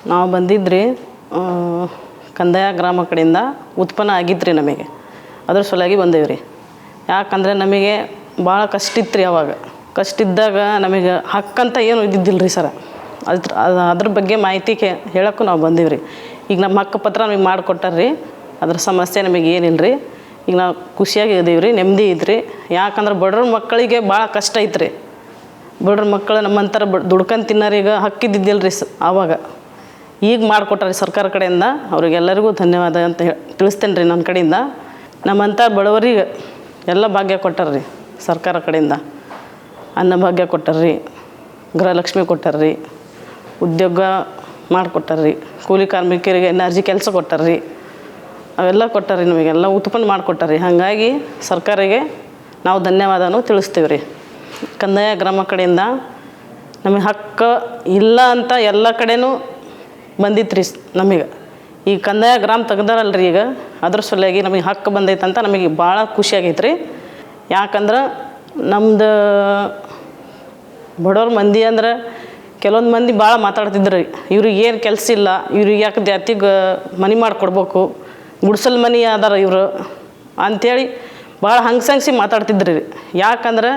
ನಾವು ಬಂದಿದ್ರಿ ಕಂದಾಯ ಗ್ರಾಮ ಕಡೆಯಿಂದ ಉತ್ಪನ್ನ ಆಗಿತ್ತು ನಮಗೆ. ಅದ್ರ ಸಲುವಾಗಿ ಬಂದೇವೆ ರೀ. ಯಾಕಂದರೆ ನಮಗೆ ಭಾಳ ಕಷ್ಟ ಇತ್ತು ರೀ. ಅವಾಗ ಕಷ್ಟ ಇದ್ದಾಗ ನಮಗೆ ಹಕ್ಕಂತ ಏನು ಇದ್ದಿದ್ದಿಲ್ಲ ರೀ ಸರ. ಅದ್ರ ಬಗ್ಗೆ ಮಾಹಿತಿ ಹೇಳೋಕ್ಕೂ ನಾವು ಬಂದೀವಿ ರೀ. ಈಗ ನಮ್ಮ ಹಕ್ಕುಪತ್ರ ನಮಗೆ ಮಾಡಿಕೊಟ್ಟಾರ ರೀ. ಅದ್ರ ಸಮಸ್ಯೆ ನಮಗೆ ಏನಿಲ್ಲ ರೀ. ಈಗ ನಾವು ಖುಷಿಯಾಗಿ ಇದೀವಿ ರೀ, ನೆಮ್ಮದಿ ಇದ್ರಿ. ಯಾಕಂದ್ರೆ ಬಡ್ರ ಮಕ್ಕಳಿಗೆ ಭಾಳ ಕಷ್ಟ ಐತೆ ರೀ. ಬಡ್ರ ಮಕ್ಕಳು ನಮ್ಮಂಥರ ದುಡ್ಕೊಂಡು ತಿನ್ನೋರಿಗೆ ಹಕ್ಕಿದ್ದಿದ್ದಿಲ್ಲ ರೀ ಆವಾಗ. ಈಗ ಮಾಡಿಕೊಟ್ಟಾರೆ ಸರ್ಕಾರ ಕಡೆಯಿಂದ. ಅವ್ರಿಗೆಲ್ಲರಿಗೂ ಧನ್ಯವಾದ ಅಂತ ತಿಳಿಸ್ತೇನೆ ರೀ ನನ್ನ ಕಡೆಯಿಂದ. ನಮ್ಮಂಥ ಬಡವರಿಗೆ ಎಲ್ಲ ಭಾಗ್ಯ ಕೊಟ್ಟಾರೆ ರೀ ಸರ್ಕಾರ ಕಡೆಯಿಂದ. ಅನ್ನ ಭಾಗ್ಯ ಕೊಟ್ಟಾರೆ ರೀ, ಗೃಹಲಕ್ಷ್ಮಿ ಕೊಟ್ಟಾರೆ ರೀ, ಉದ್ಯೋಗ ಮಾಡಿಕೊಟ್ಟಾರೆ ರೀ, ಕೂಲಿ ಕಾರ್ಮಿಕರಿಗೆ ಎನರ್ಜಿ ಕೆಲಸ ಕೊಟ್ಟಾರೆ ರೀ, ಅವೆಲ್ಲ ಕೊಟ್ಟಾರೆ ರೀ. ನಮಗೆಲ್ಲ ಉತ್ಪನ್ನ ಮಾಡಿಕೊಟ್ಟಾರೆ ರೀ. ಹಾಗಾಗಿ ಸರ್ಕಾರಿಗೆ ನಾವು ಧನ್ಯವಾದನೂ ತಿಳಿಸ್ತೀವಿ ರೀ. ಕಂದಾಯ ಗ್ರಾಮ ಕಡೆಯಿಂದ ನಮಗೆ ಹಕ್ಕು ಇಲ್ಲ ಅಂತ ಎಲ್ಲ ಕಡೆನೂ ಬಂದಿತ್ತು ರೀ ನಮಗೆ. ಈ ಕಂದಾಯ ಗ್ರಾಮ ತೆಗ್ದಾರಲ್ಲ ರೀ ಈಗ, ಅದ್ರ ಸಲುವಾಗಿ ನಮಗೆ ಹಕ್ಕು ಬಂದೈತೆ ಅಂತ ನಮಗೆ ಭಾಳ ಖುಷಿಯಾಗೈತೆ ರೀ. ಯಾಕಂದ್ರೆ ನಮ್ದು ಬಡವ್ರ ಮಂದಿ ಅಂದ್ರೆ ಕೆಲವೊಂದು ಮಂದಿ ಭಾಳ ಮಾತಾಡ್ತಿದ್ರು ರೀ. ಇವ್ರಿಗೆ ಏನು ಕೆಲಸ ಇಲ್ಲ, ಇವ್ರಿಗೆ ಯಾಕೆ ಜಾತಿಗೆ ಮನೆ ಮಾಡಿಕೊಡ್ಬೇಕು, ಗುಡ್ಸಲ್ ಮನೆ ಅದಾರ ಇವರು ಅಂಥೇಳಿ ಭಾಳ ಹಂಗಸಿ ಮಾತಾಡ್ತಿದ್ರಿ ರೀ. ಯಾಕಂದ್ರೆ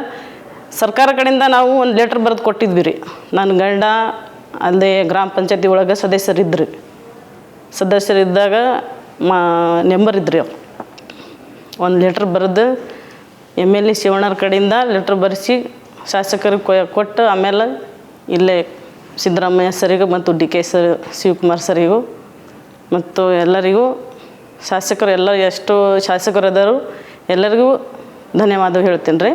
ಸರ್ಕಾರ ಕಡೆಯಿಂದ ನಾವು ಒಂದು ಲೆಟ್ರ್ ಬರೆದು ಕೊಟ್ಟಿದ್ವಿ ರೀ. ನನ್ನ ಗಂಡ ಅಲ್ಲದೆ ಗ್ರಾಮ ಪಂಚಾಯತಿ ಒಳಗೆ ಸದಸ್ಯರಿದ್ದಾಗ ನೆಂಬರ್ ಇದ್ರಿ ಅವ್ರು. ಒಂದು ಲೆಟ್ರ್ ಬರೆದು MLA ಶಿವಣ್ಣರ ಕಡೆಯಿಂದ ಲೆಟ್ರ್ ಬರೆಸಿ ಶಾಸಕರಿಗೆ ಕೊಟ್ಟು, ಆಮೇಲೆ ಇಲ್ಲೇ ಸಿದ್ದರಾಮಯ್ಯ ಸರಿಗೂ ಮತ್ತು DK ಶಿವಕುಮಾರ್ ಸರಿಗೂ ಮತ್ತು ಎಲ್ಲರಿಗೂ ಶಾಸಕರು ಎಲ್ಲ ಎಷ್ಟು ಶಾಸಕರು ಅದಾರು ಎಲ್ಲರಿಗೂ ಧನ್ಯವಾದ ಹೇಳ್ತೀನಿ ರೀ.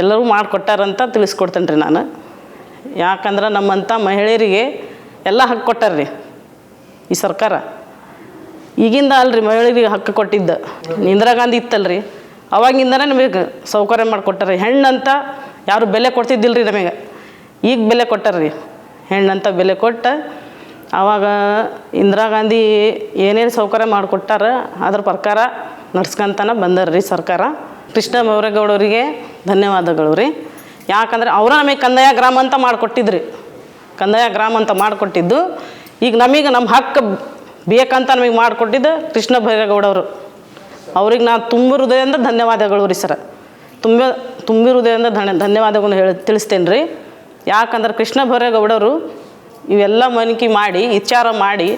ಎಲ್ಲರೂ ಮಾಡಿಕೊಟ್ಟಾರಂತ ತಿಳಿಸ್ಕೊಡ್ತೇನೆ ರೀ ನಾನು. ಯಾಕಂದ್ರೆ ನಮ್ಮಂಥ ಮಹಿಳೆಯರಿಗೆ ಎಲ್ಲ ಹಕ್ಕು ಕೊಟ್ಟಾರ ರೀ ಈ ಸರ್ಕಾರ. ಈಗಿಂದ ಅಲ್ರಿ ಮಹಿಳೆಯರಿಗೆ ಹಕ್ಕು ಕೊಟ್ಟಿದ್ದು. ಇಂದಿರಾ ಗಾಂಧಿ ಇತ್ತಲ್ರಿ, ಅವಾಗಿಂದನೇ ನಮಗೆ ಸೌಕರ್ಯ ಮಾಡಿಕೊಟ್ಟಾರೆ. ಹೆಣ್ಣಂತ ಯಾರು ಬೆಲೆ ಕೊಡ್ತಿದ್ದಿಲ್ಲ ರೀ ನಮಗೆ. ಈಗ ಬೆಲೆ ಕೊಟ್ಟಾರ ರೀ, ಹೆಣ್ಣಂತ ಬೆಲೆ ಕೊಟ್ಟು. ಆವಾಗ ಇಂದಿರಾ ಗಾಂಧಿ ಏನೇನು ಸೌಕರ್ಯ ಮಾಡಿಕೊಟ್ಟಾರ ಅದ್ರ ಪ್ರಕಾರ ನಡ್ಸ್ಕೊಂತನ ಬಂದಾರ ರೀ ಸರ್ಕಾರ. ಕೃಷ್ಣ ಬೈರೇಗೌಡರಿಗೆ ಧನ್ಯವಾದಗಳು ರೀ. ಯಾಕಂದರೆ ಅವರು ನಮಗೆ ಕಂದಾಯ ಗ್ರಾಮ ಅಂತ ಮಾಡಿಕೊಟ್ಟಿದ್ರಿ. ಕಂದಾಯ ಗ್ರಾಮ ಅಂತ ಮಾಡಿಕೊಟ್ಟಿದ್ದು ಈಗ ನಮಗೆ ನಮ್ಮ ಹಕ್ಕು ಬೇಕಂತ ನಮಗೆ ಮಾಡಿಕೊಟ್ಟಿದ್ದು ಕೃಷ್ಣ ಬೈರೇಗೌಡವರು. ಅವ್ರಿಗೆ ನಾನು ತುಂಬ ಹೃದಯದಿಂದ ಧನ್ಯವಾದಗಳು ರೀ ಸರ. ತುಂಬ ಹೃದಯದಿಂದ ಧನ್ಯವಾದಗಳನ್ನು ತಿಳಿಸ್ತೇನೆ ರೀ. ಯಾಕಂದ್ರೆ ಕೃಷ್ಣ ಬೈರೇಗೌಡವರು ಇವೆಲ್ಲ ಮನಕಿ ಮಾಡಿ ವಿಚಾರ ಮಾಡಿ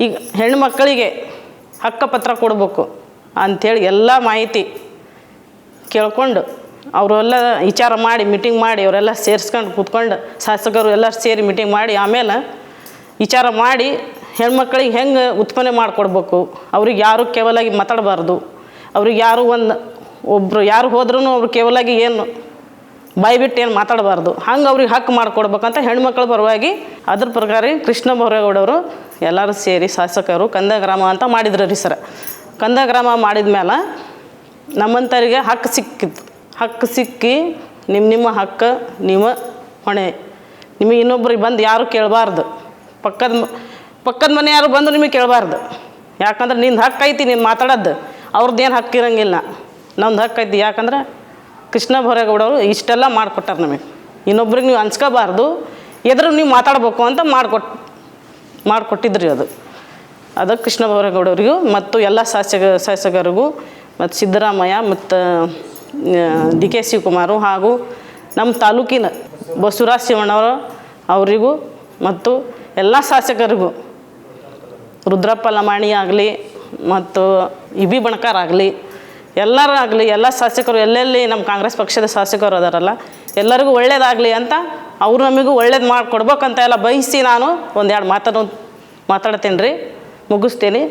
ಈಗ ಹೆಣ್ಮಕ್ಕಳಿಗೆ ಹಕ್ಕುಪತ್ರ ಕೊಡಬೇಕು ಅಂಥೇಳಿ ಎಲ್ಲ ಮಾಹಿತಿ ಕೇಳ್ಕೊಂಡು ಅವರೆಲ್ಲ ವಿಚಾರ ಮಾಡಿ ಮೀಟಿಂಗ್ ಮಾಡಿ ಅವರೆಲ್ಲ ಸೇರಿಸ್ಕೊಂಡು ಕೂತ್ಕೊಂಡು ಶಾಸಕರು ಎಲ್ಲ ಸೇರಿ ಮೀಟಿಂಗ್ ಮಾಡಿ ಆಮೇಲೆ ವಿಚಾರ ಮಾಡಿ ಹೆಣ್ಮಕ್ಳಿಗೆ ಹೆಂಗೆ ಉತ್ಪನ್ನ ಮಾಡಿಕೊಡ್ಬೇಕು, ಅವ್ರಿಗೆ ಯಾರು ಕೇವಲಾಗಿ ಮಾತಾಡಬಾರ್ದು, ಅವ್ರಿಗೆ ಯಾರು ಒಬ್ಬರು ಯಾರು ಹೋದ್ರೂ ಅವ್ರು ಕೇವಲಾಗಿ ಏನು ಬಾಯಿ ಬಿಟ್ಟು ಏನು ಮಾತಾಡಬಾರ್ದು, ಹಂಗೆ ಅವ್ರಿಗೆ ಹಕ್ಕು ಮಾಡಿಕೊಡ್ಬೇಕಂತ ಹೆಣ್ಮಕ್ಳ ಪರವಾಗಿ ಅದ್ರ ಪ್ರಕಾರ ಕೃಷ್ಣ ಬೈರೇಗೌಡವರು ಎಲ್ಲರೂ ಸೇರಿ ಶಾಸಕರು ಕಂದಾಯ ಗ್ರಾಮ ಅಂತ ಮಾಡಿದ್ರು ರೀ ಸರ. ಕಂದಾಯ ಗ್ರಾಮ ಮಾಡಿದ ಮೇಲೆ ನಮ್ಮಂಥವ್ರಿಗೆ ಹಕ್ಕು ಸಿಕ್ಕಿತ್ತು. ಹಕ್ಕು ಸಿಕ್ಕಿ ನಿಮ್ಮ ಹಕ್ಕು ನಿಮ್ಮ ಹೊಣೆ. ನಿಮಗೆ ಇನ್ನೊಬ್ರಿಗೆ ಬಂದು ಯಾರು ಕೇಳಬಾರ್ದು, ಪಕ್ಕದ ಮನೆ ಯಾರು ಬಂದು ನಿಮಗೆ ಕೇಳಬಾರ್ದು. ಯಾಕಂದ್ರೆ ನಿಂದು ಹಕ್ಕು ಐತಿ, ನೀನು ಮಾತಾಡೋದು. ಅವ್ರದ್ದೇನು ಹಕ್ಕು ಇರೋಂಗಿಲ್ಲ, ನಮ್ದು ಹಕ್ಕು ಐತಿ. ಯಾಕಂದ್ರೆ ಕೃಷ್ಣ ಬೈರೇಗೌಡವರು ಇಷ್ಟೆಲ್ಲ ಮಾಡಿಕೊಟ್ಟಾರೆ ನಮಗೆ. ಇನ್ನೊಬ್ರಿಗೆ ನೀವು ಅನ್ಸ್ಕೋಬಾರ್ದು, ಎದುರು ನೀವು ಮಾತಾಡ್ಬೇಕು ಅಂತ ಮಾಡಿಕೊಟ್ಟಿದ್ರಿ ಅದು ಕೃಷ್ಣ ಬೈರೇಗೌಡರಿಗೂ ಮತ್ತು ಎಲ್ಲ ಶಾಸಕರಿಗೂ ಮತ್ತು ಸಿದ್ದರಾಮಯ್ಯ ಮತ್ತು DK ಶಿವಕುಮಾರು ಹಾಗೂ ನಮ್ಮ ತಾಲೂಕಿನ ಬಸವರಾಜ ಶಿವಣ್ಣವರು ಅವರಿಗೂ ಮತ್ತು ಎಲ್ಲ ಶಾಸಕರಿಗೂ, ರುದ್ರಪ್ಪ ಲಮಾಣಿ ಆಗಲಿ ಮತ್ತು ಇಬಿ ಬಣಕಾರ್ ಆಗಲಿ, ಎಲ್ಲರಾಗಲಿ ಎಲ್ಲ ಶಾಸಕರು ಎಲ್ಲೆಲ್ಲಿ ನಮ್ಮ ಕಾಂಗ್ರೆಸ್ ಪಕ್ಷದ ಶಾಸಕರು ಅದಾರಲ್ಲ ಎಲ್ಲರಿಗೂ ಒಳ್ಳೇದಾಗಲಿ ಅಂತ ಅವರು ನಮಗೂ ಒಳ್ಳೇದು ಮಾಡಿಕೊಡ್ಬೇಕಂತ ಎಲ್ಲ ಬಯಸಿ ನಾನು ಒಂದೆರಡು ಮಾತನ್ನು ಮಾತಾಡ್ತೇನೆ ರೀ. ಮುಗಿಸ್ತೇನೆ.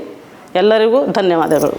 ಎಲ್ಲರಿಗೂ ಧನ್ಯವಾದಗಳು.